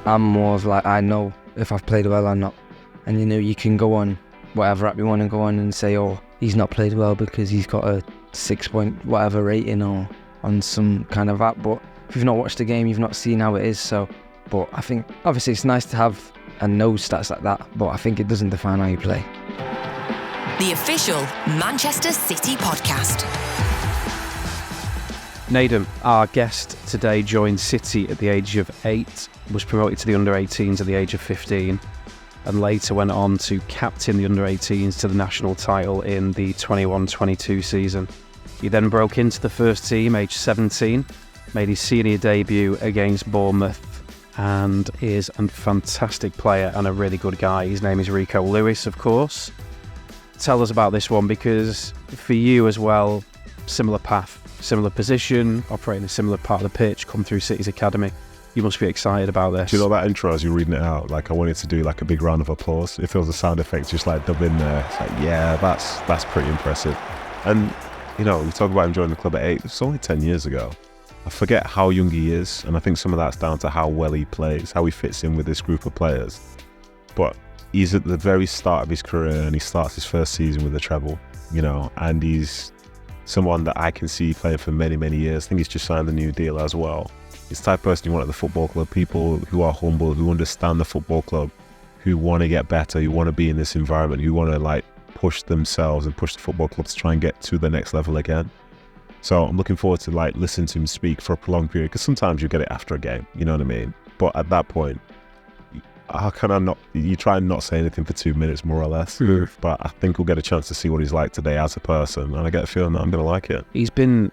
I'm more of like, I know if I've played well or not. And you can go on whatever app you want to go on and say, oh, he's not played well because he's got a 6 point whatever rating or on some kind of app. But if you've not watched the game, you've not seen how it is. So, but I think obviously it's nice to have and know stats like that, but I think it doesn't define how you play. The official Manchester City podcast. Nedum, our guest today, joined City at the age of 8, was promoted to the under-18s at the age of 15, and later went on to captain the under-18s to the national title in the 21-22 season. He then broke into the first team, aged 17, made his senior debut against Bournemouth, and is a fantastic player and a really good guy. His name is Rico Lewis, of course. Tell us about this one, because for you as well, similar path, similar position, operating a similar part of the pitch, come through City's academy. You must be excited about this. Do you know that intro as you're reading it out? Like, I wanted to do like a big round of applause. If there was a sound effect just like dub in there, it's like, yeah, that's pretty impressive. And, you talk about him joining the club at 8. It's only 10 years ago. I forget how young he is, and I think some of that's down to how well he plays, how he fits in with this group of players. But he's at the very start of his career, and he starts his first season with the Treble, and he's someone that I can see playing for many, many years. I think he's just signed a new deal as well. He's the type of person you want at the football club, people who are humble, who understand the football club, who want to get better, who want to be in this environment, who want to push themselves and push the football club to try and get to the next level again. So I'm looking forward to listening to him speak for a prolonged period, because sometimes you get it after a game, you know what I mean? But at that point, how can I not? You try and not say anything for 2 minutes, more or less. But I think we'll get a chance to see what he's like today as a person, and I get a feeling that I'm going to like it. He's been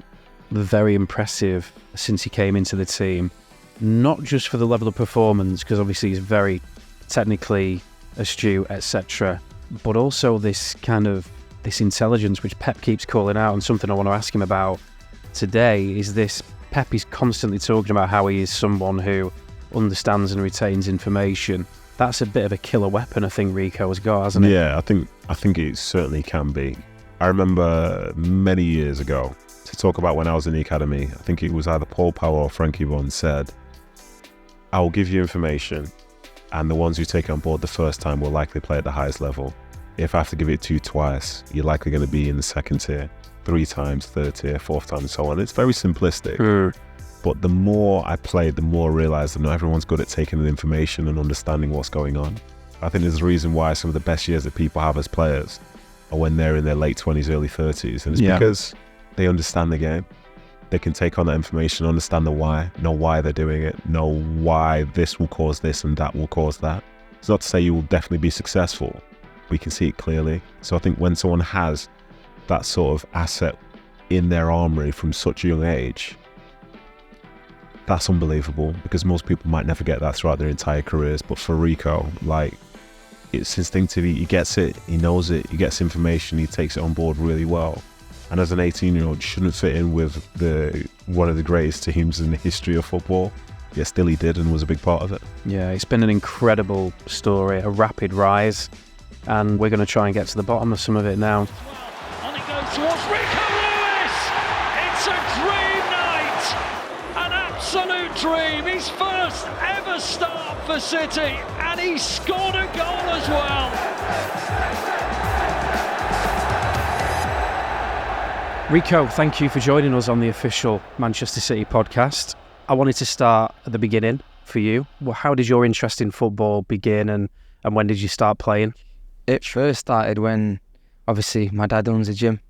very impressive since he came into the team, not just for the level of performance, because obviously he's very technically astute, etc., but also this intelligence which Pep keeps calling out, and something I want to ask him about today is this. Pep is constantly talking about how he is someone who understands and retains information. That's a bit of a killer weapon I think Rico has got, hasn't it? Yeah, I think it certainly can be. I remember many years ago, to talk about when I was in the academy, I think it was either Paul Power or Frankie Vaughan said, I will give you information, and the ones who take it on board the first time will likely play at the highest level. If I have to give it to you twice, you're likely going to be in the second tier, 3 times, third tier, 4th time, and so on. It's very simplistic. But the more I played, the more I realised that not everyone's good at taking the information and understanding what's going on. I think there's a reason why some of the best years that people have as players are when they're in their late 20s, early 30s. And it's because they understand the game. They can take on that information, understand the why, know why they're doing it, know why this will cause this and that will cause that. It's not to say you will definitely be successful. We can see it clearly. So I think when someone has that sort of asset in their armoury from such a young age, that's unbelievable, because most people might never get that throughout their entire careers. But for Rico, it's instinctive. He gets it, he knows it, he gets information, he takes it on board really well. And as an 18-year-old, shouldn't fit in with one of the greatest teams in the history of football. Yet still he did, and was a big part of it. Yeah, it's been an incredible story, a rapid rise, and we're going to try and get to the bottom of some of it now. And it goes towards Rico Lewis. It's a dream night, an absolute dream. His first ever start for City, and he scored a goal as well. Rico, thank you for joining us on the official Manchester City podcast. I wanted to start at the beginning for you. Well, how did your interest in football begin, and when did you start playing? It first started when, obviously, my dad owns a gym.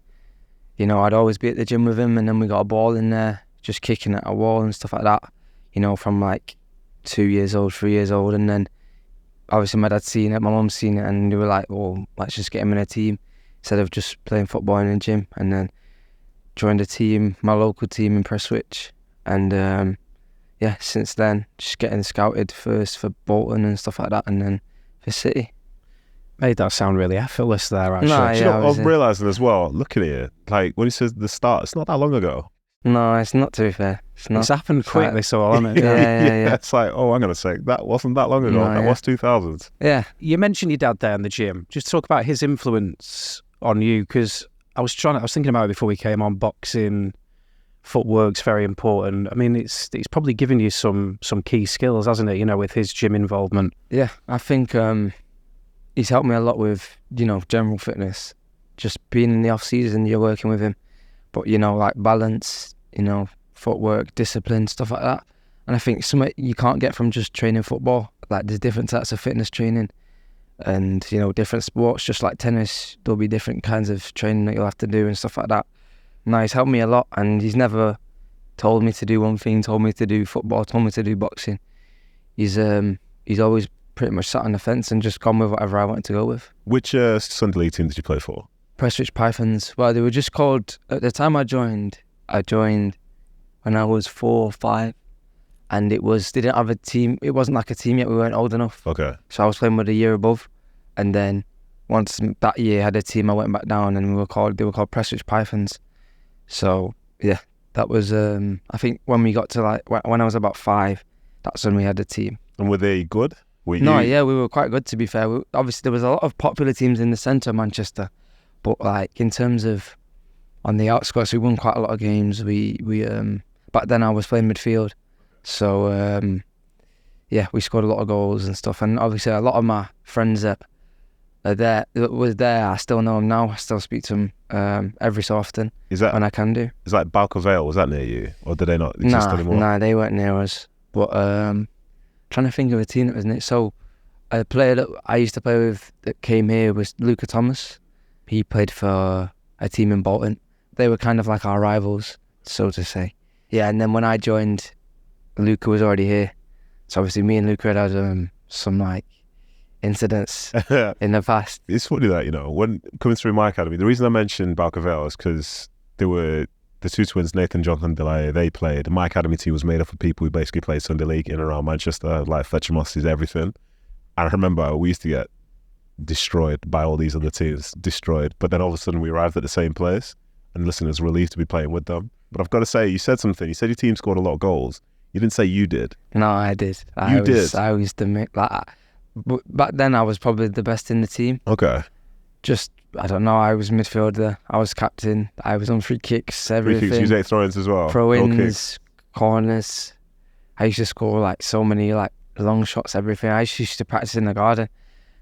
I'd always be at the gym with him, and then we got a ball in there, just kicking at a wall and stuff like that, from 2 years old, 3 years old. And then, obviously, my dad's seen it, my mum's seen it, and they were like, well, let's just get him in a team instead of just playing football in a gym. And then joined a team, my local team in Prestwich. And, since then, just getting scouted first for Bolton and stuff like that, and then for City. Made that sound really effortless there, actually. No, I'm realising as well, looking at it, when he says the start, it's not that long ago. No, it's not, to be fair. It's happened quickly, so hasn't it? Yeah. It's like, I'm going to say, that wasn't that long ago. No, that was 2000s. Yeah. You mentioned your dad there in the gym. Just talk about his influence on you, because I was thinking about it before we came on, boxing footwork's very important. I mean, it's probably given you some key skills, hasn't it? You know, with his gym involvement. Yeah, I think he's helped me a lot with, you know, general fitness. Just being in the off season, you're working with him, but you know, like balance, you know, footwork, discipline, stuff like that. And I think something you can't get from just training football. Like there's different types of fitness training, and you know, different sports. Just like tennis, there'll be different kinds of training that you'll have to do and stuff like that. No, he's helped me a lot, and he's never told me to do one thing, told me to do football, told me to do boxing. He's always pretty much sat on the fence and just gone with whatever I wanted to go with. Which Sunday League team did you play for? Prestwich Pythons. Well, they were just called, at the time I joined when I was 4 or 5, and they didn't have a team. It wasn't like a team yet, we weren't old enough. Okay. So I was playing with a year above, and then once that year had a team, I went back down, and they were called Prestwich Pythons. So yeah, that was, I think when we got to like, when I was about 5, that's when we had a team. And were they good? No, yeah, we were quite good, to be fair. Obviously, there was a lot of popular teams in the centre of Manchester, but like in terms of on the outskirts, we won quite a lot of games. We back then I was playing midfield, so yeah, we scored a lot of goals and stuff. And obviously, a lot of my friends that was there, I still know them now. I still speak to them every so often. Is that when I can do? Is that Balco Vale? Was that near you, or did they not exist anymore? Nah, they weren't near us. But trying to think of a team that was in it. So a player that I used to play with that came here was Luca Thomas. He played for a team in Bolton. They were kind of like our rivals, so to say. Yeah, and then when I joined, Luca was already here. So obviously me and Luca had some like incidents in the past. It's funny that, you know, when coming through my academy, the reason I mentioned Balco Vale is because there were the two twins, Nathan, Jonathan Delay, they played. My academy team was made up of people who basically played Sunday League in and around Manchester, like Fletcher Moss's, everything. And I remember we used to get destroyed by all these other teams, destroyed. But then all of a sudden we arrived at the same place, and listen, it was a relief to be playing with them. But I've got to say, you said something. You said your team scored a lot of goals. You didn't say you did. No, I did. I used to make like. Back then, I was probably the best in the team. Okay. Just, I don't know, I was midfielder, I was captain, I was on free kicks, everything. Free kicks, you ate throw-ins as well? Throw-ins, corners. I used to score like so many like long shots, everything. I used to practice in the garden.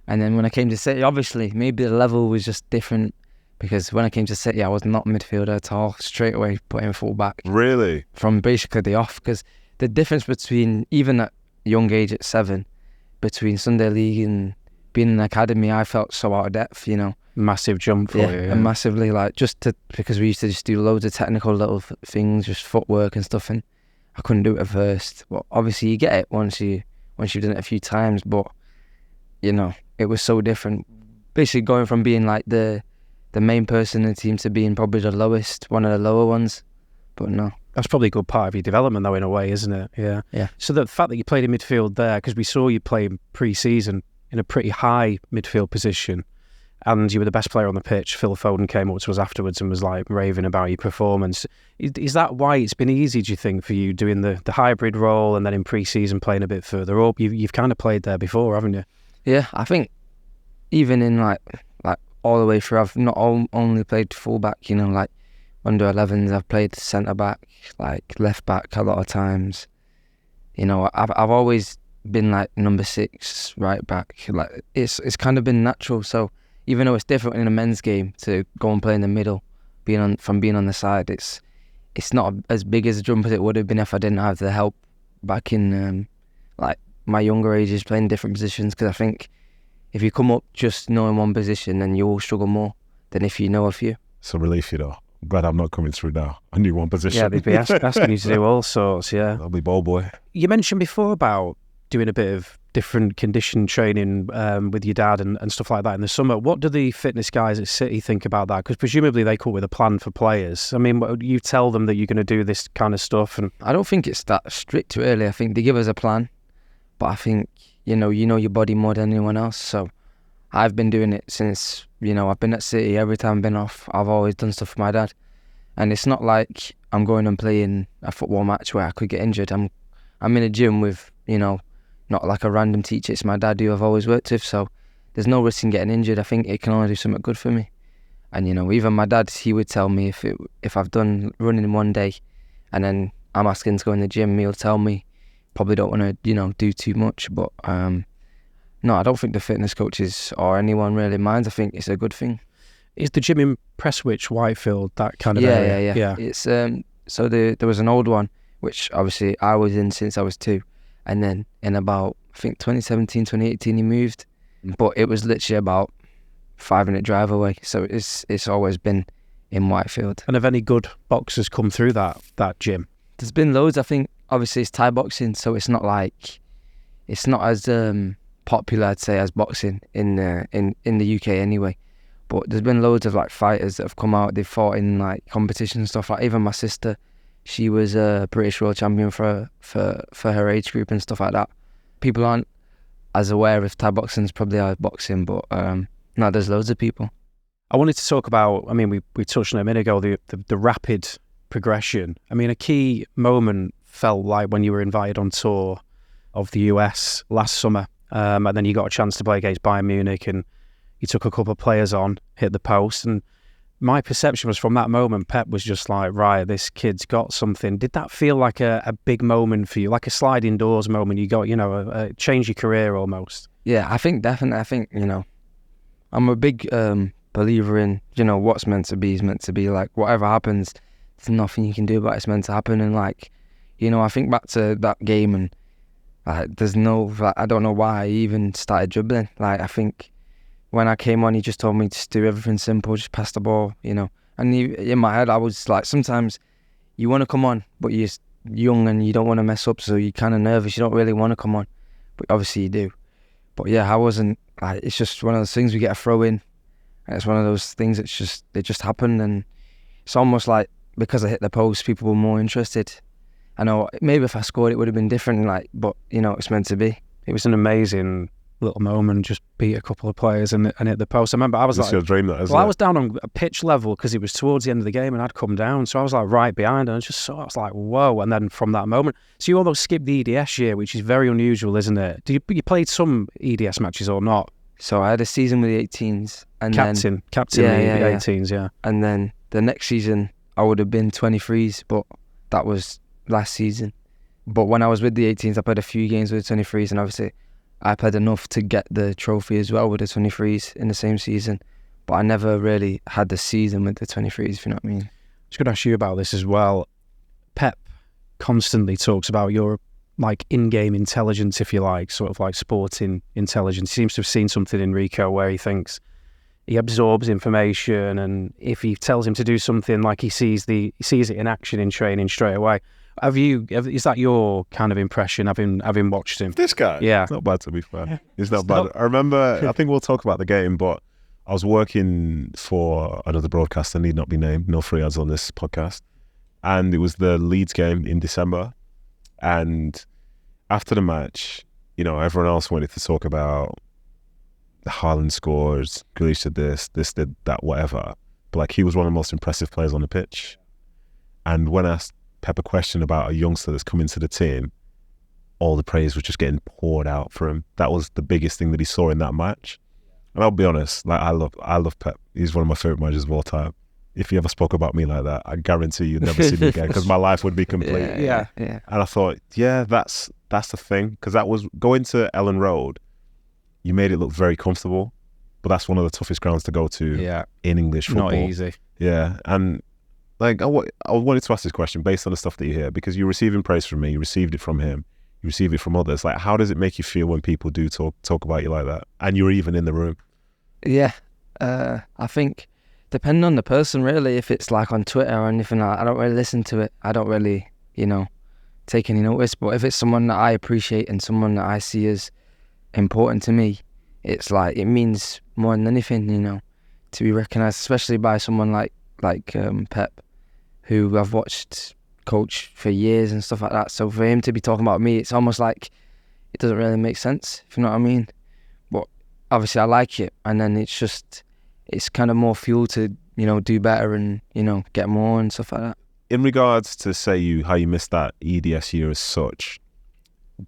And then when I came to City, obviously, maybe the level was just different, because when I came to City, I was not midfielder at all. Straight away put in full back. Really? From basically the off, because the difference between, even at young age at 7, between Sunday League and being in the academy, I felt so out of depth, you know. Massive jump for you. Yeah. And massively, like, because we used to just do loads of technical little things, just footwork and stuff, and I couldn't do it at first. Well, obviously you get it once you've done it a few times, but, you know, it was so different. Basically going from being like the main person in the team to being probably the lowest, one of the lower ones. But no. That's probably a good part of your development, though, in a way, isn't it? Yeah. Yeah. So the fact that you played in midfield there, because we saw you play pre-season in a pretty high midfield position, and you were the best player on the pitch. Phil Foden came up to us afterwards and was like raving about your performance. Is that why it's been easy, do you think, for you doing the hybrid role and then in pre-season playing a bit further up? You've kind of played there before, haven't you? Yeah, I think even in like all the way through, I've not only played full-back, you know, like under 11s, I've played centre-back, like left-back a lot of times. You know, I've always been like number 6, right-back. Like it's kind of been natural. So even though it's different in a men's game to go and play in the middle, from being on the side, it's not as big as a jump as it would have been if I didn't have the help back in like my younger ages, playing different positions. Because I think if you come up just knowing one position, then you will struggle more than if you know a few. It's a relief, you know. I'm glad I'm not coming through now. I knew one position. Yeah, they'd be asking you to do all sorts, yeah. I'll be ball boy. You mentioned before about doing a bit of different condition training with your dad and stuff like that in the summer. What do the fitness guys at City think about that? Because presumably they come up with a plan for players. I mean, you tell them that you're going to do this kind of stuff. And I don't think it's that strict, really. I think they give us a plan. But I think, you know your body more than anyone else. So I've been doing it since, you know, I've been at City. Every time I've been off, I've always done stuff for my dad. And it's not like I'm going and playing a football match where I could get injured. I'm in a gym with, you know, not like a random teacher. It's my dad who I've always worked with. So there's no risk in getting injured. I think it can only do something good for me. And, you know, even my dad, he would tell me if I've done running one day and then I'm asking to go in the gym, he'll tell me probably don't want to, do too much. But no, I don't think the fitness coaches or anyone really minds. I think it's a good thing. Is the gym in Prestwich, Whitefield, that kind of area? Yeah. It's so there was an old one which obviously I was in since I was 2, and then in about I think 2017, 2018 he moved, but it was literally about 5-minute drive away. So it's always been in Whitefield. And have any good boxers come through that gym? There's been loads. I think obviously it's Thai boxing, so it's not as popular, I'd say, as boxing in the UK anyway. But there's been loads of like fighters that have come out. They've fought in like competitions and stuff. Like even my sister, she was a British world champion for her age group and stuff like that. People aren't as aware of Thai boxing as probably are boxing, but no, there's loads of people. I wanted to talk about, I mean, we touched on it a minute ago, the rapid progression. I mean, a key moment felt like when you were invited on tour of the US last summer, and then you got a chance to play against Bayern Munich, and you took a couple of players on, hit the post, and my perception was from that moment, Pep was just like, right, this kid's got something. Did that feel like a big moment for you, like a sliding doors moment? You got, a change your career almost? Yeah, I think definitely. I think, I'm a big believer in, what's meant to be is meant to be. Like, whatever happens, there's nothing you can do about it. It's meant to happen. And like, I think back to that game and there's no, I don't know why I even started dribbling. Like, I think when I came on, he just told me to do everything simple, just pass the ball, And in my head, I was like, sometimes you want to come on, but you're young and you don't want to mess up, so you're kind of nervous. You don't really want to come on, but obviously you do. But yeah, I wasn't. It's just one of those things we get a throw in, and it's one of those things it just happened, and it's almost like because I hit the post, people were more interested. I know maybe if I scored, it would have been different, but it's meant to be. It was an amazing little moment, just beat a couple of players and hit the post. I remember I was It's your dream, that, isn't I it? was down on a pitch level because it was towards the end of the game and I'd come down, so I was like right behind, and I was like, whoa. And then from that moment, so you almost skipped the EDS year, which is very unusual, isn't it? You played some EDS matches or not? So I had a season with the 18s and captain the 18s, yeah. And then the next season I would have been 23s, but that was last season. But when I was with the 18s, I played a few games with the 23s, and obviously I played enough to get the trophy as well with the 23s in the same season. But I never really had the season with the 23s, if you know what I mean. I was going to ask you about this as well. Pep constantly talks about your like in-game intelligence, if you like, sort of like sporting intelligence. He seems to have seen something in Rico where he thinks he absorbs information, and if he tells him to do something, like he sees it in action in training straight away. Is that your kind of impression, having watched him? This guy? Yeah. It's not bad, to be fair. It's not bad. I remember, I think we'll talk about the game, but I was working for another broadcaster, need not be named, no free ads on this podcast. And it was the Leeds game in December. And after the match, everyone else wanted to talk about the Haaland scores, Grealish did this did that, whatever. But like, he was one of the most impressive players on the pitch. And when I asked Pep a question about a youngster that's come into the team, all the praise was just getting poured out for him. That was the biggest thing that he saw in that match. And I'll be honest, like I love Pep. He's one of my favourite managers of all time. If he ever spoke about me like that, I guarantee you'd never see me again, because my life would be complete. Yeah. And I thought, yeah, that's the thing, because that was going to Ellen Road. You made it look very comfortable, but that's one of the toughest grounds to go to in English football. Not easy. Yeah, and like I wanted to ask this question based on the stuff that you hear, because you're receiving praise from me, you received it from him, you receive it from others. Like, how does it make you feel when people do talk about you like that, and you're even in the room? Yeah, I think depending on the person, really. If it's like on Twitter or anything like that, I don't really listen to it. I don't really, take any notice. But if it's someone that I appreciate and someone that I see as important to me, it's like, it means more than anything, to be recognised, especially by someone like Pep, who I've watched coach for years and stuff like that. So for him to be talking about me, it's almost like it doesn't really make sense, if you know what I mean. But obviously I like it, and then it's kind of more fuel to, do better and, get more and stuff like that. In regards to how you missed that EDS year as such,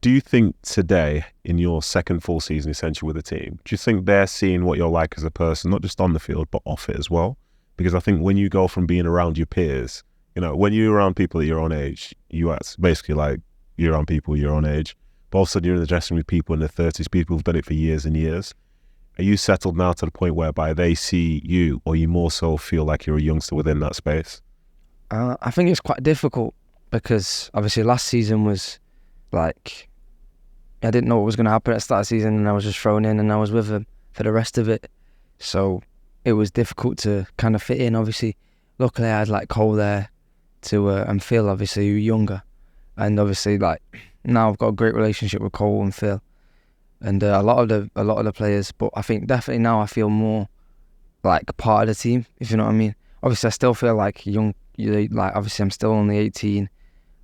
do you think today, in your second full season essentially with the team, do you think they're seeing what you're like as a person, not just on the field, but off it as well? Because I think when you go from being around your peers You know, when you're around people at your own age, you act basically like you're around people your own age. But all of a sudden you're in the dressing room with people in their 30s, people who've done it for years and years. Are you settled now to the point whereby they see you, or you more so feel like you're a youngster within that space? I think it's quite difficult because obviously last season was like, I didn't know what was going to happen at the start of the season, and I was just thrown in and I was with them for the rest of it. So it was difficult to kind of fit in. Obviously, luckily I had like Cole there to and Phil, obviously, who are younger. And obviously, like, now I've got a great relationship with Cole and Phil and a lot of the players. But I think definitely now I feel more like part of the team, if you know what I mean. Obviously, I still feel like young. Like, obviously, I'm still only 18.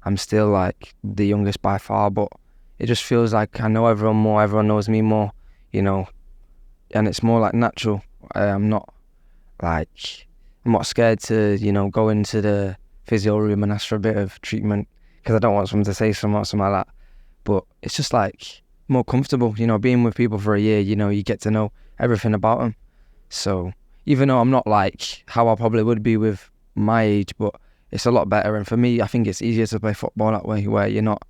I'm still like the youngest by far, but it just feels like I know everyone more. Everyone knows me more, you know, and it's more like natural. I'm not scared to, you know, go into the physio room and ask for a bit of treatment because I don't want someone to say something like that. But it's just like more comfortable, you know, being with people for a year. You know, you get to know everything about them. So even though I'm not like how I probably would be with my age, but it's a lot better. And for me, I think it's easier to play football that way, where you're not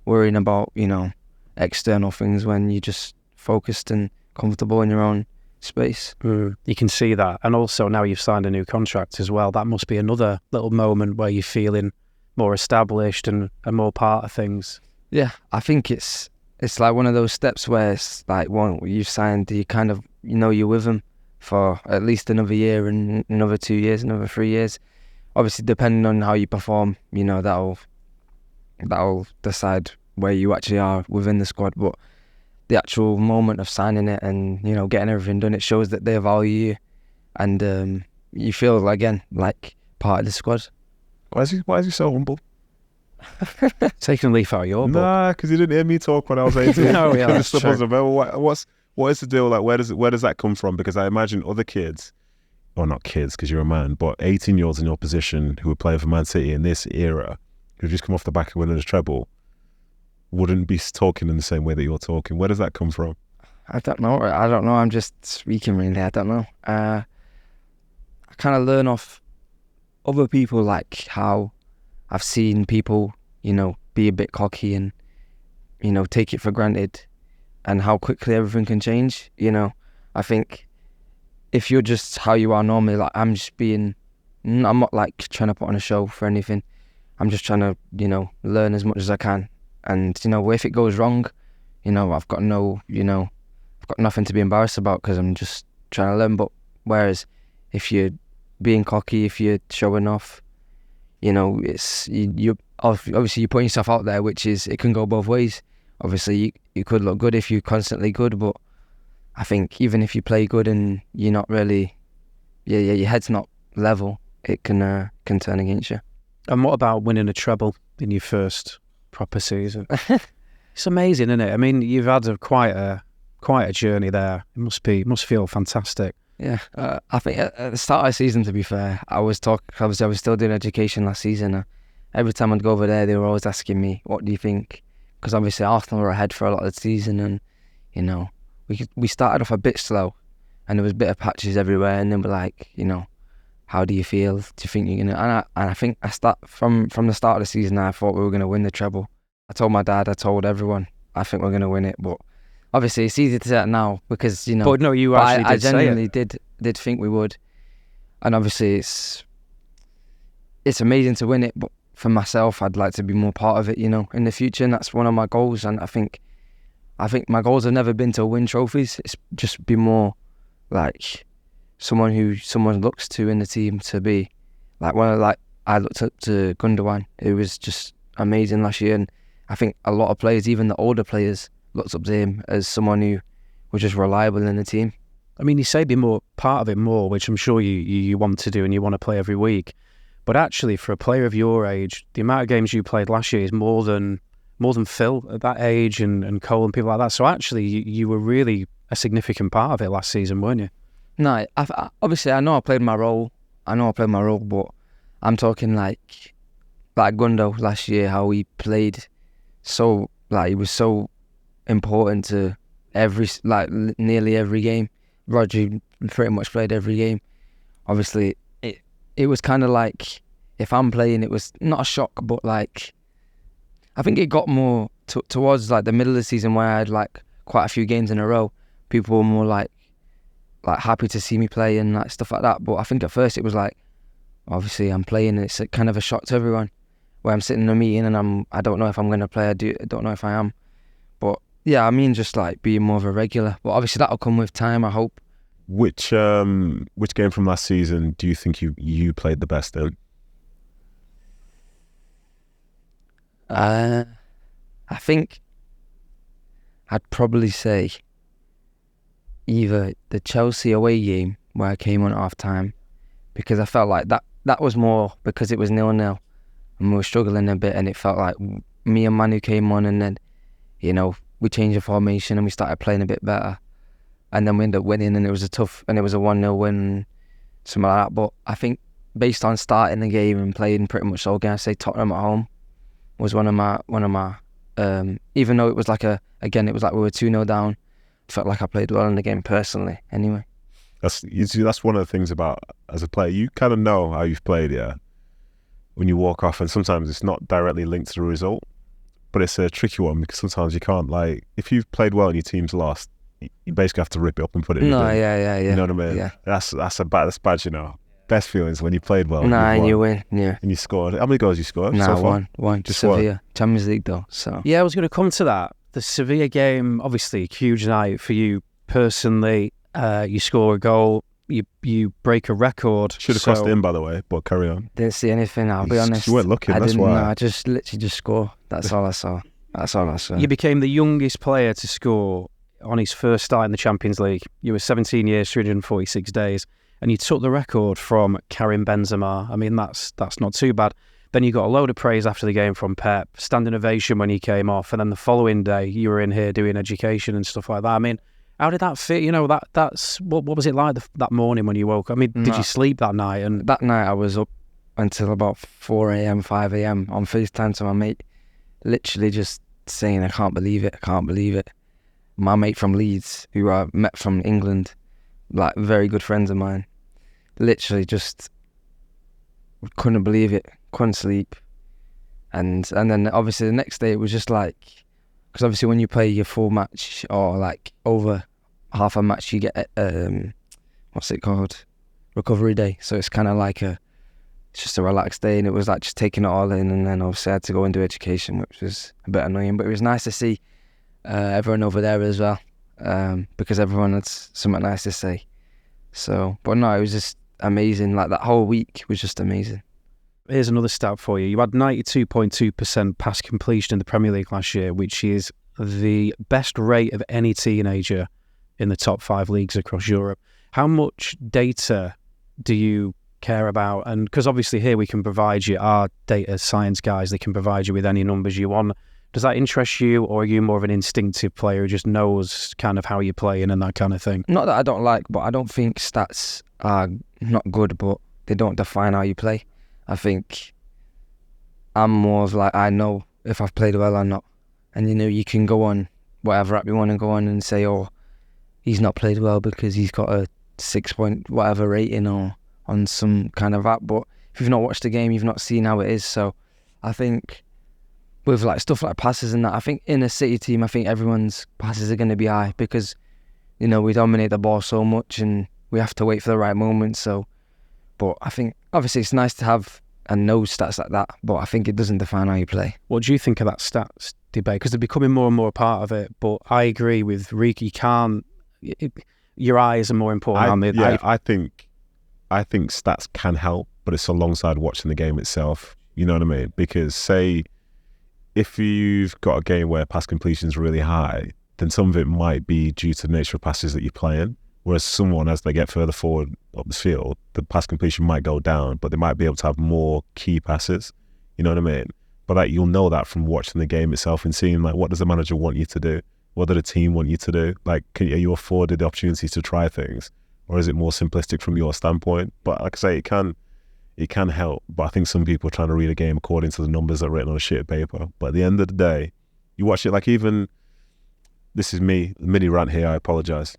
worrying about, you know, external things when you're just focused and comfortable in your own space. You can see that. And also now you've signed a new contract as well. That must be another little moment where you're feeling more established and more part of things. Yeah, I think it's like one of those steps where it's like, well, you've signed, you kind of, you know, you're with them for at least another year and another 2 years, another 3 years. Obviously, depending on how you perform, you know, that'll decide where you actually are within the squad. But the actual moment of signing it and, you know, getting everything done, it shows that they value you, and you feel again like part of the squad. Why is he so humble? Taking a leaf out of your book. Nah, because he didn't hear me talk when I was 18. No, yeah, that's true. What is the deal? Like, where does that come from? Because I imagine other kids, or not kids because you're a man, but 18-year-olds in your position who are playing for Man City in this era, who've just come off the back of winning a treble, wouldn't be talking in the same way that you're talking. Where does that come from? I don't know. I'm just speaking really. I don't know. I kind of learn off other people, like how I've seen people, you know, be a bit cocky and, you know, take it for granted, and how quickly everything can change. You know, I think if you're just how you are normally, like I'm not like trying to put on a show for anything. I'm just trying to, you know, learn as much as I can. And, you know, if it goes wrong, you know, I've got nothing to be embarrassed about because I'm just trying to learn. But whereas if you're being cocky, if you're showing off, you know, it's you obviously you're putting yourself out there, which is, it can go both ways. Obviously, you could look good if you're constantly good, but I think even if you play good and you're not really, your head's not level, it can turn against you. And what about winning a treble in your first proper season? It's amazing, isn't it? I mean, you've had quite a journey there. It must feel fantastic. Yeah, I think at the start of the season, to be fair, I was still doing education last season. Every time I'd go over there, they were always asking me, what do you think? Because obviously Arsenal were ahead for a lot of the season, and, you know, we started off a bit slow and there was a bit of patches everywhere, and then we're like, you know, how do you feel? Do you think you're going to... And I think from the start of the season, I thought we were going to win the treble. I told my dad, I told everyone, I think we're going to win it, but obviously it's easy to say that now because, you know... But no, you actually I did say it. I genuinely did think we would. And obviously it's amazing to win it, but for myself, I'd like to be more part of it, you know, in the future, and that's one of my goals. And I think my goals have never been to win trophies. It's just be more like someone looks to in the team to be like I looked up to Gundogan, who was just amazing last year, and I think a lot of players, even the older players, looked up to him as someone who was just reliable in the team. I mean, you say be more part of it more, which I'm sure you want to do and you want to play every week. But actually, for a player of your age, the amount of games you played last year is more than Phil at that age and Cole and people like that. So actually, you were really a significant part of it last season, weren't you? No, obviously I know I played my role, but I'm talking like Gundo last year, how he played so, like, he was so important to nearly every game. Rodri pretty much played every game. Obviously, it was kind of like if I'm playing, it was not a shock, but like, I think it got more towards like the middle of the season where I had like quite a few games in a row. People were more like happy to see me play and like stuff like that. But I think at first it was like, obviously I'm playing, and it's a kind of a shock to everyone. Where I'm sitting in a meeting and I don't know if I'm going to play. I don't know if I am. But yeah, I mean, just like being more of a regular. But obviously that'll come with time, I hope. Which game from last season do you think you played the best in? I think I'd probably say either the Chelsea away game where I came on at half time, because I felt like that was more because it was 0-0 and we were struggling a bit, and it felt like me and Manu came on, and then, you know, we changed the formation and we started playing a bit better, and then we ended up winning, and it was a 1-0 win, something like that. But I think based on starting the game and playing pretty much all game, I say Tottenham at home was one of my even though it was like it was like we were 2-0 down, felt like I played well in the game personally anyway. That's one of the things about, as a player, you kind of know how you've played, yeah, when you walk off, and sometimes it's not directly linked to the result, but it's a tricky one because sometimes you can't, like, if you've played well and your team's lost, you basically have to rip it up and put it in the bin. Yeah. You know what I mean? Yeah. That's bad, you know. Best feelings when you played well. And you win, yeah. And you scored. How many goals you scored so far? One. Just Sevilla. Champions League though, so. Yeah, I was going to come to that. The Sevilla game, obviously, huge night for you personally. You score a goal. You break a record. Should have crossed in, by the way, but carry on. Didn't see anything, I'll be honest. You weren't looking, that's why. No, I just literally score. That's all I saw. You became the youngest player to score on his first start in the Champions League. You were 17 years, 346 days, and you took the record from Karim Benzema. I mean, that's not too bad. Then you got a load of praise after the game from Pep, standing ovation when he came off, and then the following day you were in here doing education and stuff like that. I mean, how did that fit? You know, that's what was it like that morning when you woke up? I mean, did you sleep that night? And that night I was up until about 4 a.m, 5 a.m. on FaceTime to my mate, literally just saying, I can't believe it. My mate from Leeds, who I met from England, like very good friends of mine, literally just couldn't believe it, couldn't sleep. And then obviously the next day it was just like, because obviously when you play your full match or like over half a match, you get what's it called, recovery day. So it's kind of like it's just a relaxed day, and it was like just taking it all in. And then obviously I had to go and do education, which was a bit annoying, but it was nice to see everyone over there as well, because everyone had something nice to say. So, but no, it was just amazing. Like that whole week was just amazing. Here's another stat for you. You had 92.2% pass completion in the Premier League last year, which is the best rate of any teenager in the top 5 leagues across Europe. How much data do you care about? And because obviously here we can provide you, our data science guys, they can provide you with any numbers you want. Does that interest you, or are you more of an instinctive player who just knows kind of how you're playing and that kind of thing? Not that I don't like, but I don't think stats are not good, but they don't define how you play. I think I'm more of like, I know if I've played well or not. And you know, you can go on whatever app you want to go on and say, oh, he's not played well because he's got a 6 point whatever rating or on some kind of app. But if you've not watched the game, you've not seen how it is. So I think with like stuff like passes and that, I think in a City team, I think everyone's passes are going to be high because, you know, we dominate the ball so much and we have to wait for the right moment. So, but I think obviously it's nice to have and know stats like that, but I think it doesn't define how you play. What do you think of that stats debate? Because they're becoming more and more a part of it, but I agree with Rico, you can't, your eyes are more important. I think stats can help, but it's alongside watching the game itself. You know what I mean? Because say if you've got a game where pass completion is really high, then some of it might be due to the nature of passes that you're playing. Whereas someone, as they get further forward up the field, the pass completion might go down, but they might be able to have more key passes. You know what I mean? But like, you'll know that from watching the game itself and seeing like, what does the manager want you to do? What do the team want you to do? Like, are you afforded the opportunity to try things, or is it more simplistic from your standpoint? But like I say, it can help. But I think some people are trying to read a game according to the numbers that are written on a sheet of paper. But at the end of the day, you watch it like, even this is me, mini rant here. I apologise.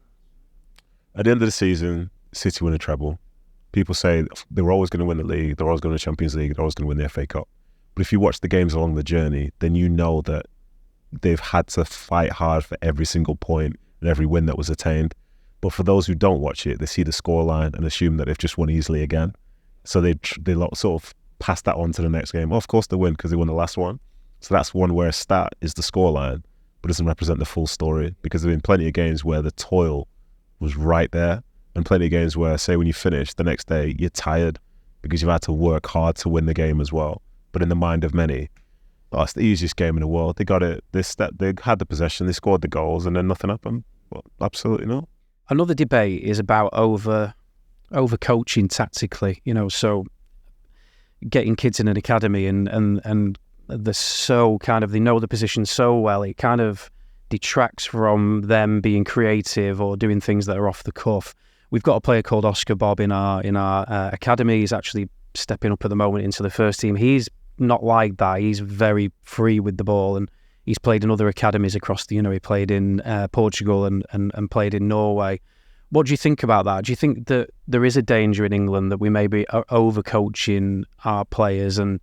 At the end of the season, City win a treble. people say they were always going to win the league, they're always going to win the Champions League, they're always going to win the FA Cup. But if you watch the games along the journey, then you know that they've had to fight hard for every single point and every win that was attained. But for those who don't watch it, they see the scoreline and assume that they've just won easily again. So they sort of pass that on to the next game. Well, of course they win because they won the last one. So that's one where a stat is the scoreline, but doesn't represent the full story, because there have been plenty of games where the toil was right there, and plenty of games where, say, when you finish the next day, you're tired because you've had to work hard to win the game as well. But in the mind of many, oh, it's the easiest game in the world. They got it. They had the possession, they scored the goals, and then nothing happened. Well, absolutely not. Another debate is about over coaching tactically. So getting kids in an academy and they're so kind of, they know the position so well, it kind of detracts from them being creative or doing things that are off the cuff. We've got a player called Oscar Bob in our academy. He's actually stepping up at the moment into the first team. He's not like that. He's very free with the ball, and he's played in other academies across the. He played in Portugal and played in Norway. What do you think about that? Do you think that there is a danger in England that we may be overcoaching our players and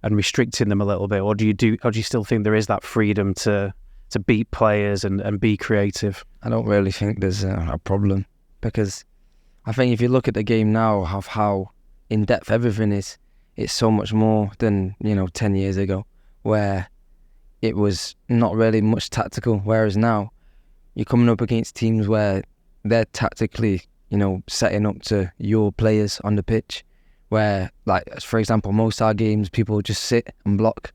restricting them a little bit, or do you still think there is that freedom to beat players and be creative? I don't really think there's a problem, because I think if you look at the game now, of how in-depth everything is, it's so much more than 10 years ago, where it was not really much tactical, whereas now you're coming up against teams where they're tactically setting up to your players on the pitch, where, like, for example, most of our games, people just sit and block.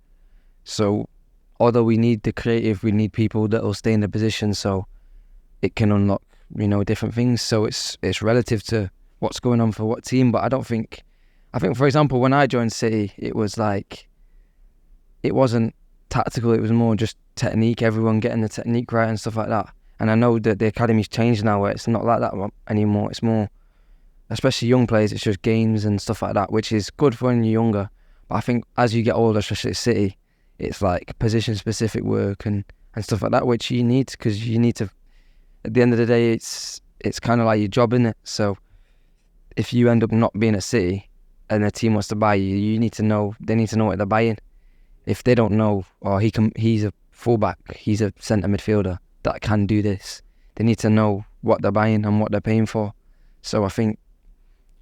So although we need the creative, we need people that will stay in the position so it can unlock, different things. So it's relative to what's going on for what team. But I think, for example, when I joined City, it was like, it wasn't tactical, it was more just technique, everyone getting the technique right and stuff like that. And I know that the academy's changed now, where it's not like that anymore. It's more, especially young players, it's just games and stuff like that, which is good for when you're younger. But I think as you get older, especially at City, it's like position-specific work and stuff like that, which you need, because you need to, at the end of the day, it's kind of like your job, innit? So if you end up not being at City and a team wants to buy you, they need to know what they're buying. If they don't know, or he's a fullback, he's a centre midfielder that can do this, they need to know what they're buying and what they're paying for. So I think,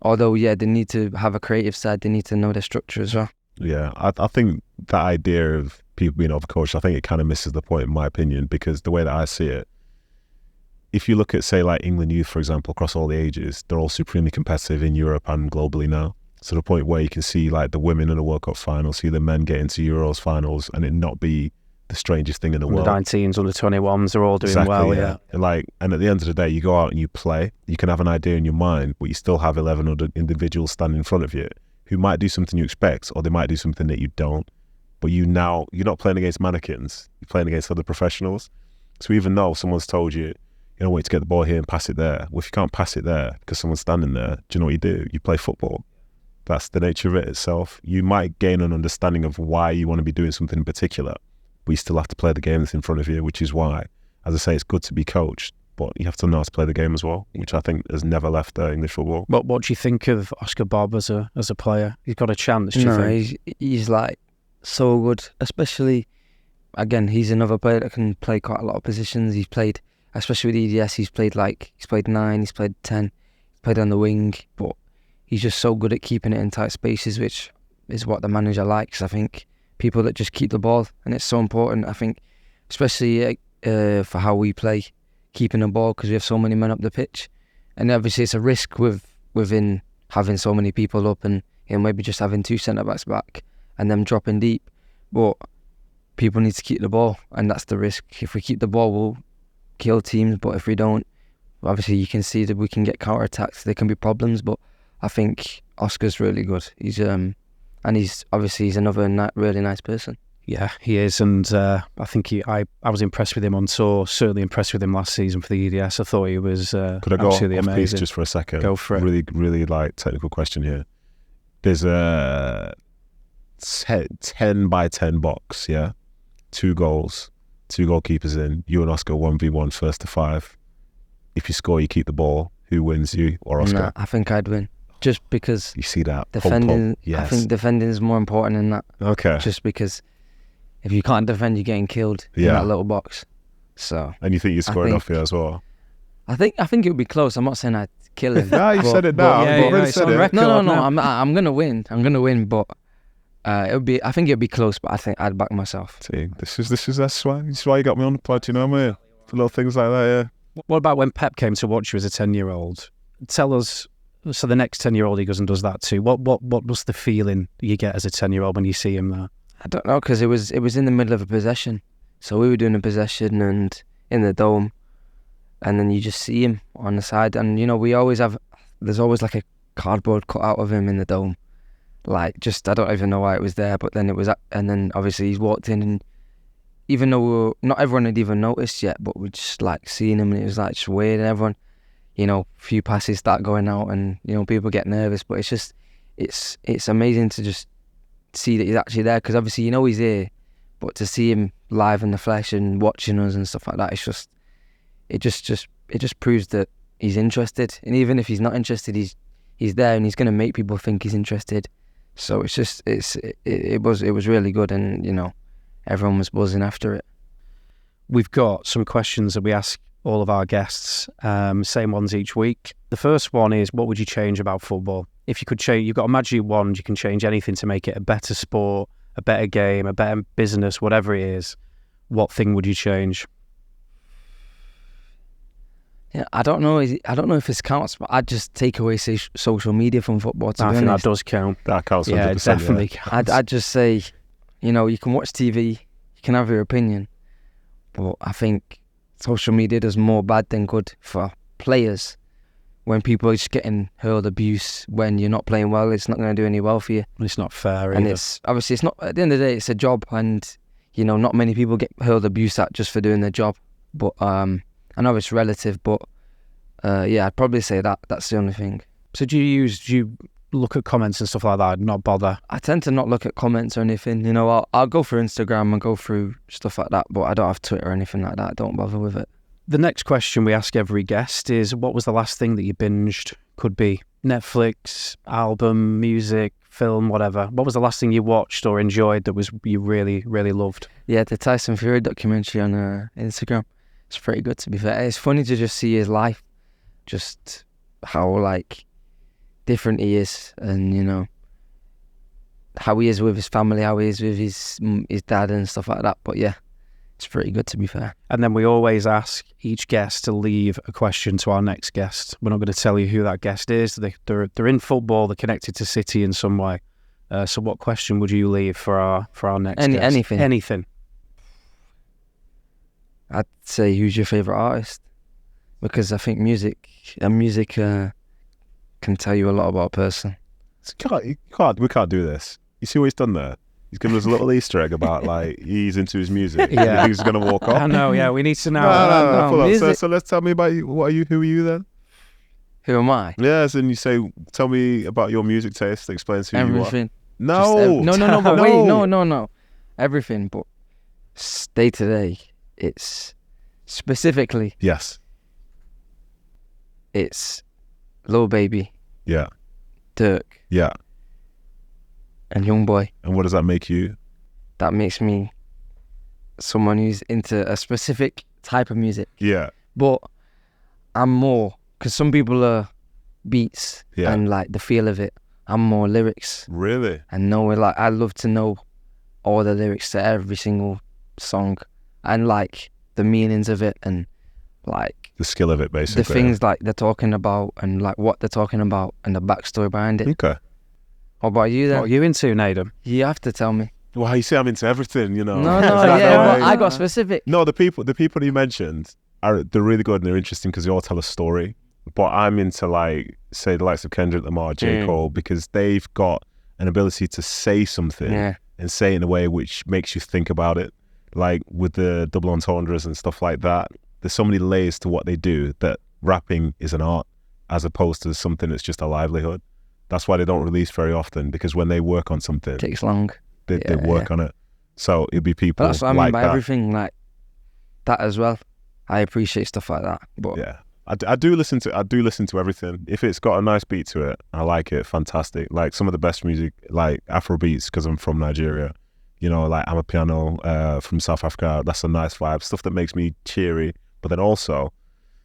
although, yeah, they need to have a creative side, they need to know their structure as well. Yeah, I think that idea of people being overcoached, I think it kind of misses the point, in my opinion, because the way that I see it, if you look at, say, like England youth, for example, across all the ages, they're all supremely competitive in Europe and globally now. To the point where you can see, like, the women in the World Cup final, see the men get into Euros finals, and it not be the strangest thing in the world. Under 19s, under 21s, they're all doing well, yeah. And at the end of the day, you go out and you play, you can have an idea in your mind, but you still have 11 other individuals standing in front of you who might do something you expect, or they might do something that you don't. But you're not playing against mannequins, you're playing against other professionals. So even though someone's told you, wait to get the ball here and pass it there, well, if you can't pass it there because someone's standing there, do you know what you do? You play football. That's the nature of it itself. You might gain an understanding of why you want to be doing something in particular, but you still have to play the game that's in front of you, which is why, as I say, it's good to be coached, but you have to know how to play the game as well, which I think has never left English football. What do you think of Oscar Bob as a player? He's got a chance, do you think? He's like so good, especially, again, he's another player that can play quite a lot of positions. He's played, especially with EDS, he's played 9, he's played 10, he's played on the wing, but he's just so good at keeping it in tight spaces, which is what the manager likes. I think people that just keep the ball, and it's so important, I think, especially for how we play, keeping the ball, because we have so many men up the pitch. And obviously it's a risk within having so many people up and maybe just having 2 centre-backs back and them dropping deep. But people need to keep the ball, and that's the risk. If we keep the ball, we'll kill teams, but if we don't, obviously you can see that we can get counter-attacks. There can be problems, but I think Oscar's really good. He's he's another really nice person. Yeah, he is, and I think I was impressed with him on tour. Certainly impressed with him last season for the EDS. I thought he was Could I go absolutely off amazing. Piece just for a second? Go for it. Really, really technical question here. There's a 10 by 10 box, yeah? 2 goals, 2 goalkeepers in. You and Oscar 1v1, first to 5. If you score, you keep the ball. Who wins, you or Oscar? Nah, I think I'd win. just because You see that defending. pump. Yes. I think defending is more important than that. Okay. Just because if you can't defend, you're getting killed in Yeah. that little box. So And you think you scored enough here as well? I think it would be close. I'm not saying I'd kill him. Nah, you said it now. yeah, You've yeah, already it's said on it. record. No. now. I'm gonna win. But it would be. I think it'd be close. But I think I'd back myself. See, that's why you got me on the pod, you know what I mean? For little things like that, yeah. What about when Pep came to watch you as a 10-year-old? Tell us. So the next 10-year-old he goes and does that too. What was the feeling you get as a 10-year-old when you see him there? I don't know, because it was in the middle of a possession. So we were doing a possession and in the dome, and then you just see him on the side, and there's always like a cardboard cut out of him in the dome. Like, just, I don't even know why it was there, but then and then obviously he's walked in, and even though not everyone had even noticed yet, but we're just like seeing him, and it was like just weird, and everyone, a few passes start going out, and people get nervous, but it's just, it's amazing to just see that he's actually there, because obviously he's here, but to see him live in the flesh and watching us and stuff like that, it just proves that he's interested, and even if he's not interested, he's there, and he's going to make people think he's interested. So it was really good, and everyone was buzzing after it. We've got some questions that we ask all of our guests, same ones each week. The first one is, what would you change about football? If you could change, you've got a magic wand, you can change anything to make it a better sport, a better game, a better business, whatever it is. What thing would you change? Yeah, I don't know if this counts, but I'd just take away social media from football. I think that does count. That counts 100%. Yeah, it definitely counts. I'd just say, you can watch TV, you can have your opinion, but I think social media does more bad than good for players. When people are just getting hurled abuse when you're not playing well, it's not going to do any well for you. It's not fair And either. it's obviously, it's not, at the end of the day, it's a job, and not many people get hurled abuse at just for doing their job. But I know it's relative, but I'd probably say that's the only thing. So do you look at comments and stuff like that, not bother? I tend to not look at comments or anything. I'll go through Instagram and go through stuff like that, but I don't have Twitter or anything like that. I don't bother with it. The next question we ask every guest is, what was the last thing that you binged? Could be Netflix, album, music, film, whatever. What was the last thing you watched or enjoyed that you really, really loved? Yeah, the Tyson Fury documentary on Instagram. It's pretty good, to be fair. It's funny to just see his life, just how different he is, and how he is with his family, how he is with his dad and stuff like that. But yeah, it's pretty good, to be fair. And then we always ask each guest to leave a question to our next guest. We're not going to tell you who that guest is. They're in football. They're connected to City in some way. So what question would you leave for our next guest? Anything. I'd say, who's your favourite artist? Because I think music can tell you a lot about a person. We can't do this. You see what he's done there? He's given us a little Easter egg about he's into his music. Yeah. He's going to walk off. I know, yeah, we need to know. No, hold on. music. So let's tell me about you. Who are you then? Who am I? Yes, and you say, tell me about your music taste. Explain to who Everything. you are. No, but wait, no. Everything, but day to day, it's specifically, Yes. it's Lil Baby, Yeah. Dirk, Yeah. and Youngboy. And what does that make you? That makes me someone who's into a specific type of music. Yeah. But I'm more, because some people are beats and the feel of it. I'm more lyrics. Really? And I love to know all the lyrics to every single song, and the meanings of it, and the skill of it, basically. the things they're talking about, and what they're talking about, and the backstory behind it. Okay. What about you then? What are you into, Nedum? You have to tell me. Well, you see, I'm into everything, No, Is that yeah, the way? but I got specific. No, the people you mentioned they're really good and they're interesting because they all tell a story. But I'm into say the likes of Kendrick Lamar, J. Cole, because they've got an ability to say something and say it in a way which makes you think about it. Like with the double entendres and stuff like that. There's so many layers to what they do that rapping is an art as opposed to something that's just a livelihood. That's why they don't release very often, because when they work on something, It takes long. they work on it. So it'd be people But that's what I mean by that. everything that as well. I appreciate stuff like that. But Yeah. I do listen to everything. If it's got a nice beat to it, I like it. Fantastic. Like some of the best music, like Afro beats, because I'm from Nigeria. You know, like Amapiano from South Africa. That's a nice vibe. Stuff that makes me cheery. But then also,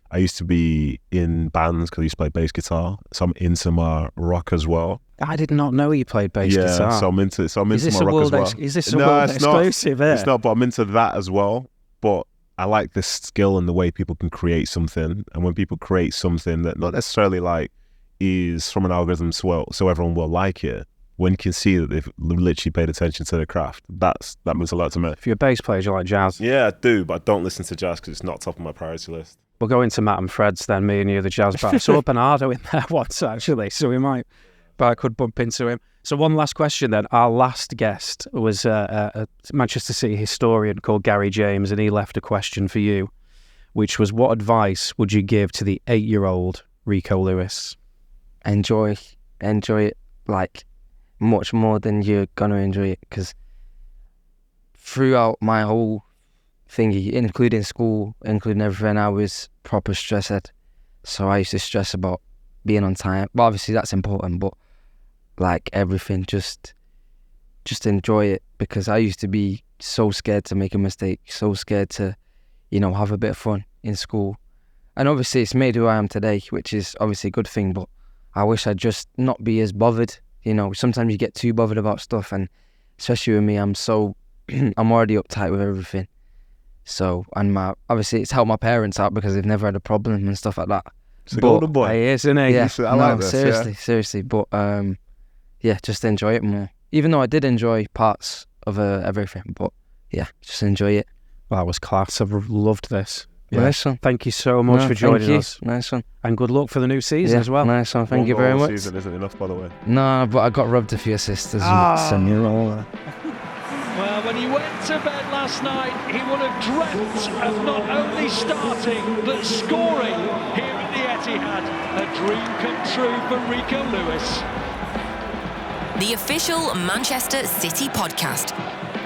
I used to be in bands because I used to play bass guitar. So I'm into my rock as well. I did not know you played bass guitar. Yeah, so I'm into my rock as well. Is this a world exclusive? It's not, but I'm into that as well. But I like this skill and the way people can create something. And when people create something that not necessarily like is from an algorithm so everyone will like it, when you can see that they've literally paid attention to the craft, that means a lot to me. If you're a bass player, you like jazz? Yeah, I do, but I don't listen to jazz because it's not top of my priority list. We'll go into Matt and Fred's then, me and you, the jazz band. I saw Bernardo in there once, actually, so we might, but I could bump into him. So one last question then. Our last guest was a Manchester City historian called Gary James, and he left a question for you, which was, what advice would you give to the 8-year-old Rico Lewis? Enjoy it, like, much more than you're gonna enjoy it, because throughout my whole thingy, including school, including everything, I was proper stressed. So I used to stress about being on time. But obviously that's important, but like everything, just enjoy it, because I used to be so scared to make a mistake, so scared to, have a bit of fun in school. And obviously it's made who I am today, which is obviously a good thing, but I wish I'd just not be as bothered. Sometimes you get too bothered about stuff, and especially with me, I'm already uptight with everything. So, and obviously it's helped my parents out because they've never had a problem and stuff like that. It's a golden boy. He is, isn't he? Yeah, I like this, seriously. But just enjoy it more. Even though I did enjoy parts of everything, but yeah, just enjoy it. Well, that was class. I've loved this. Yeah. Nice one. Thank you so much for joining us. Nice one. And good luck for the new season as well. Nice one. Thank you very much. Season isn't enough, by the way. No, but I got robbed a few assists as well. Well, when he went to bed last night, he would have dreamt of not only starting, but scoring here at the Etihad. A dream come true for Rico Lewis. The official Manchester City podcast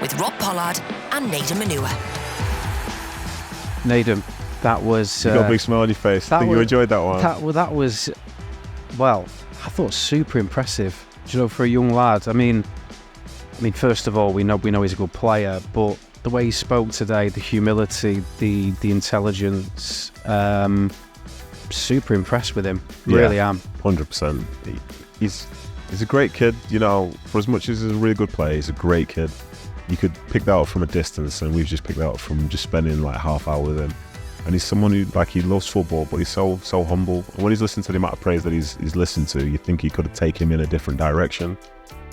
with Rob Pollard and Nedum. Nedum, that was... You got a big smile on your face. I think you enjoyed that one. That was, I thought super impressive, for a young lad. I mean, first of all, we know he's a good player, but the way he spoke today, the humility, the intelligence, super impressed with him. Really am. 100%. He's a great kid, for as much as he's a really good player, he's a great kid. You could pick that up from a distance, and we've just picked that up from just spending like half hour with him. And he's someone who, he loves football, but he's so humble. And when he's listening to the amount of praise that he's listened to, you think he could take him in a different direction.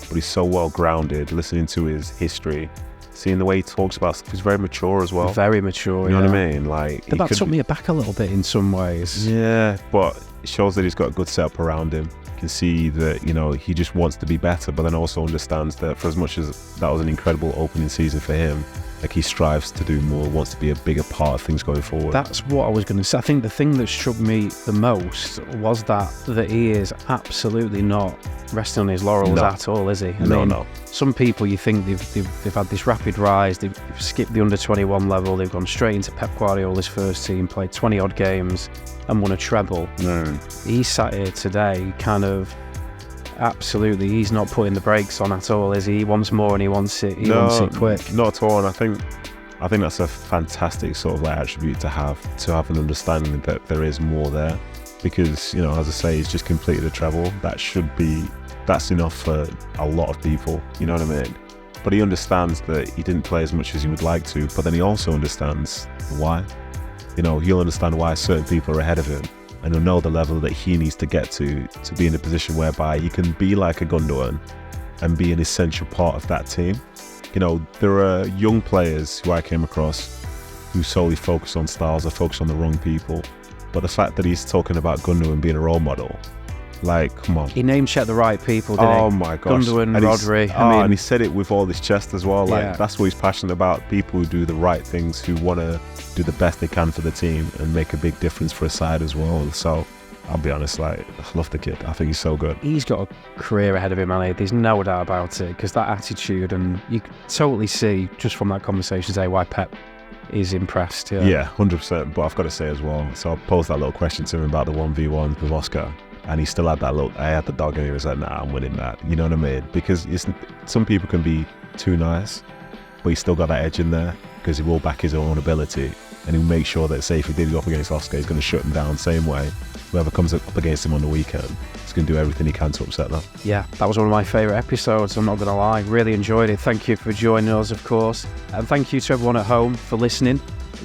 But he's so well grounded, listening to his history, seeing the way he talks about stuff. He's very mature as well. Very mature, You know what I mean? That took me aback a little bit in some ways. Yeah, but it shows that he's got a good setup around him. You can see that, he just wants to be better, but then also understands that for as much as that was an incredible opening season for him, he strives to do more, wants to be a bigger part of things going forward. That's what I was going to say. I think the thing that struck me the most was that he is absolutely not resting on his laurels at all, is he? I mean, some people, you think they've had this rapid rise, they've skipped the under-21 level, they've gone straight into Pep Guardiola's first team, played 20-odd games and won a treble. He sat here today absolutely, he's not putting the brakes on at all, is he? He wants more and he wants it quick. Not at all. And I think that's a fantastic sort of attribute to have an understanding that there is more there, because as I say, he's just completed a treble. That's enough for a lot of people, you know what I mean? But he understands that he didn't play as much as he would like to, but then he also understands why. He'll understand why certain people are ahead of him, and he'll know the level that he needs to get to be in a position whereby he can be like a Gundogan and be an essential part of that team. There are young players who I came across who solely focus on styles or focus on the wrong people. But the fact that he's talking about Gundogan being a role model, come on. He name-checked the right people, didn't he? Oh my gosh. Gundogan, Rodri. And he said it with all his chest as well. That's what he's passionate about. People who do the right things, who want to do the best they can for the team and make a big difference for a side as well. So I'll be honest, I love the kid. I think he's so good. He's got a career ahead of him, Ali. There's no doubt about it, because that attitude, and you can totally see just from that conversation today why Pep is impressed. Yeah, 100%. But I've got to say as well, so I posed that little question to him about the 1v1 with Oscar, and he still had that look. I had the dog, and he was like, "Nah, I'm winning that." You know what I mean? Because some people can be too nice, but he's still got that edge in there because he will back his own ability, and he'll make sure that, say, if he did go up against Oscar, he's going to shut him down the same way. Whoever comes up against him on the weekend, he's going to do everything he can to upset them. Yeah, that was one of my favourite episodes, I'm not going to lie. Really enjoyed it. Thank you for joining us, of course. And thank you to everyone at home for listening.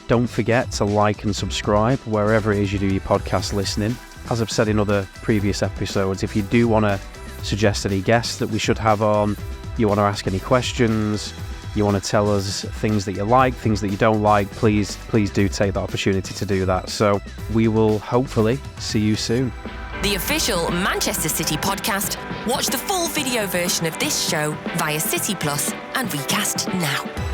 Don't forget to like and subscribe wherever it is you do your podcast listening. As I've said in other previous episodes, if you do want to suggest any guests that we should have on, you want to ask any questions, you want to tell us things that you like, things that you don't like, please do take the opportunity to do that. So we will hopefully see you soon. The official Manchester City podcast. Watch the full video version of this show via City Plus and Recast now.